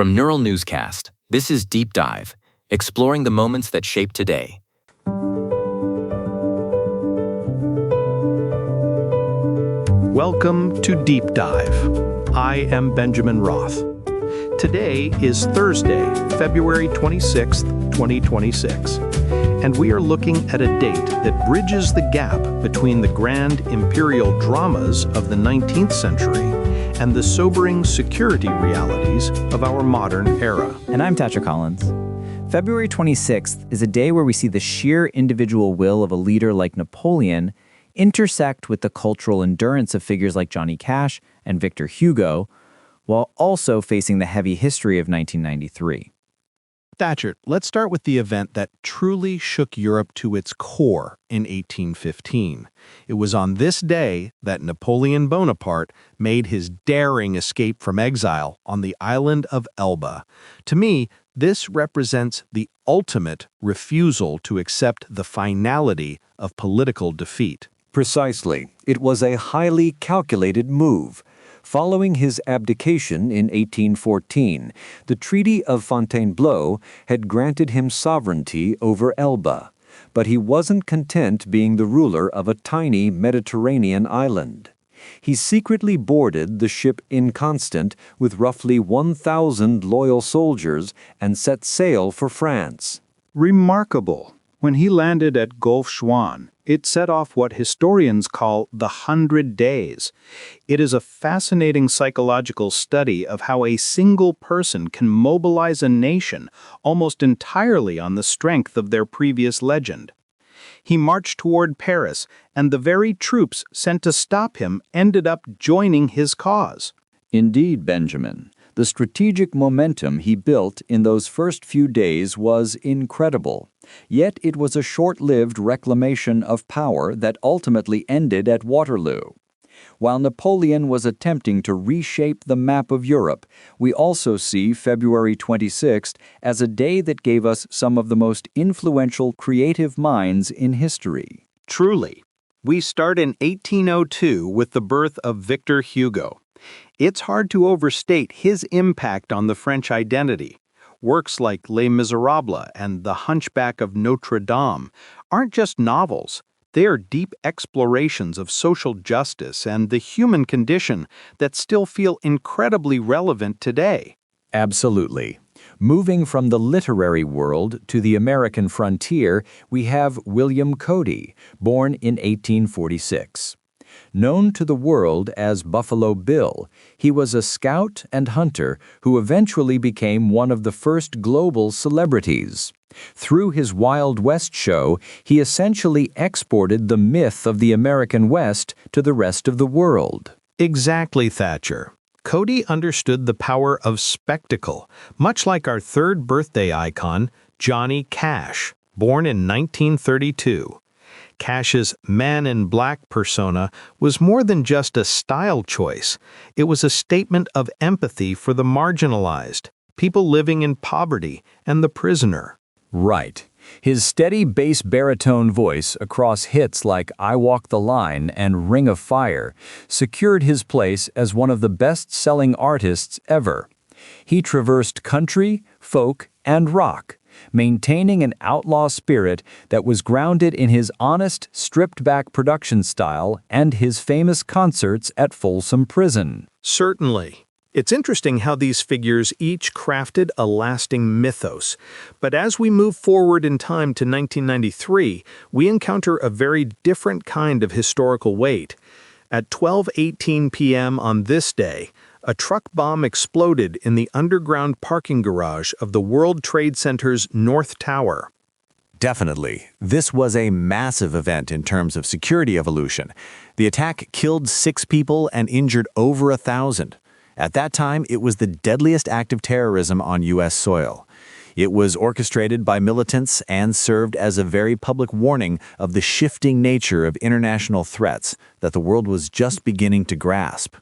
From Neural Newscast, this is Deep Dive, exploring the moments that shape today. Welcome to Deep Dive. I am Benjamin Roth. Today is Thursday, February 26th, 2026, and we are looking at a date that bridges the gap between the grand imperial dramas of the 19th century and the sobering security realities of our modern era. And I'm Thatcher Collins. February 26th is a day where we see the sheer individual will of a leader like Napoleon intersect with the cultural endurance of figures like Johnny Cash and Victor Hugo, while also facing the heavy history of 1993. Thatcher, let's start with the event that truly shook Europe to its core in 1815. It was on this day that Napoleon Bonaparte made his daring escape from exile on the island of Elba. To me, this represents the ultimate refusal to accept the finality of political defeat. Precisely. It was a highly calculated move. Following his abdication in 1814, the Treaty of Fontainebleau had granted him sovereignty over Elba, but he wasn't content being the ruler of a tiny Mediterranean island. He secretly boarded the ship Inconstant with roughly 1,000 loyal soldiers and set sail for France. Remarkable. When he landed at Golfe-Juan, it set off what historians call the 100 Days. It is a fascinating psychological study of how a single person can mobilize a nation almost entirely on the strength of their previous legend. He marched toward Paris, and the very troops sent to stop him ended up joining his cause. Indeed, Benjamin. The strategic momentum he built in those first few days was incredible. Yet it was a short-lived reclamation of power that ultimately ended at Waterloo. While Napoleon was attempting to reshape the map of Europe, we also see February 26th as a day that gave us some of the most influential creative minds in history. Truly. We start in 1802 with the birth of Victor Hugo. It's hard to overstate his impact on the French identity. Works like Les Misérables and The Hunchback of Notre Dame aren't just novels. They are deep explorations of social justice and the human condition that still feel incredibly relevant today. Absolutely. Moving from the literary world to the American frontier, we have William Cody, born in 1846. Known to the world as Buffalo Bill, he was a scout and hunter who eventually became one of the first global celebrities. Through his Wild West show, he essentially exported the myth of the American West to the rest of the world. Exactly, Thatcher. Cody understood the power of spectacle, much like our third birthday icon, Johnny Cash, born in 1932. Cash's Man in Black persona was more than just a style choice. It was a statement of empathy for the marginalized, people living in poverty, and the prisoner. Right. His steady bass baritone voice across hits like I Walk the Line and Ring of Fire secured his place as one of the best-selling artists ever. He traversed country, folk, and rock, maintaining an outlaw spirit that was grounded in his honest, stripped-back production style and his famous concerts at Folsom Prison. Certainly. It's interesting how these figures each crafted a lasting mythos. But as we move forward in time to 1993, we encounter a very different kind of historical weight. At 12:18 p.m. on this day, a truck bomb exploded in the underground parking garage of the World Trade Center's North Tower. Definitely. This was a massive event in terms of security evolution. The attack killed 6 people and injured over 1,000. At that time, it was the deadliest act of terrorism on U.S. soil. It was orchestrated by militants and served as a very public warning of the shifting nature of international threats that the world was just beginning to grasp.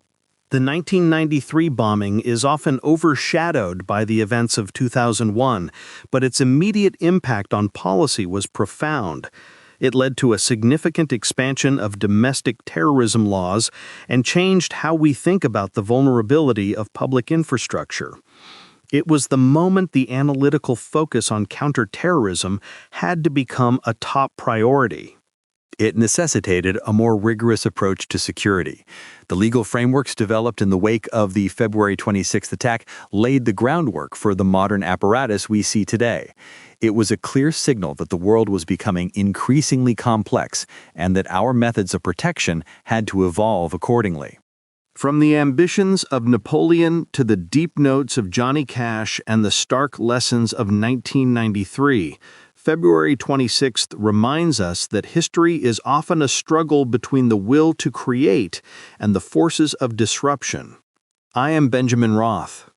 The 1993 bombing is often overshadowed by the events of 2001, but its immediate impact on policy was profound. It led to a significant expansion of domestic terrorism laws and changed how we think about the vulnerability of public infrastructure. It was the moment the analytical focus on counterterrorism had to become a top priority. It necessitated a more rigorous approach to security. The legal frameworks developed in the wake of the February 26th attack laid the groundwork for the modern apparatus we see today. It was a clear signal that the world was becoming increasingly complex and that our methods of protection had to evolve accordingly. From the ambitions of Napoleon to the deep notes of Johnny Cash and the stark lessons of 1993, February 26th reminds us that history is often a struggle between the will to create and the forces of disruption. I am Benjamin Roth.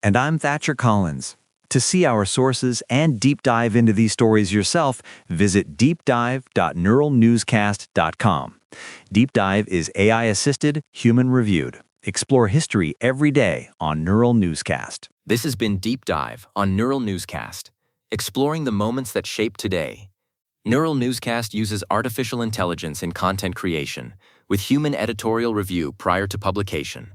And I'm Thatcher Collins. To see our sources and deep dive into these stories yourself, visit deepdive.neuralnewscast.com. Deep Dive is AI-assisted, human-reviewed. Explore history every day on Neural Newscast. This has been Deep Dive on Neural Newscast, exploring the moments that shape today. Neural Newscast uses artificial intelligence in content creation, with human editorial review prior to publication.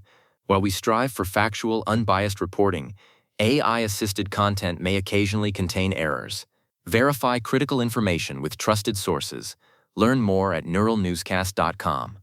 While we strive for factual, unbiased reporting, AI-assisted content may occasionally contain errors. Verify critical information with trusted sources. Learn more at neuralnewscast.com.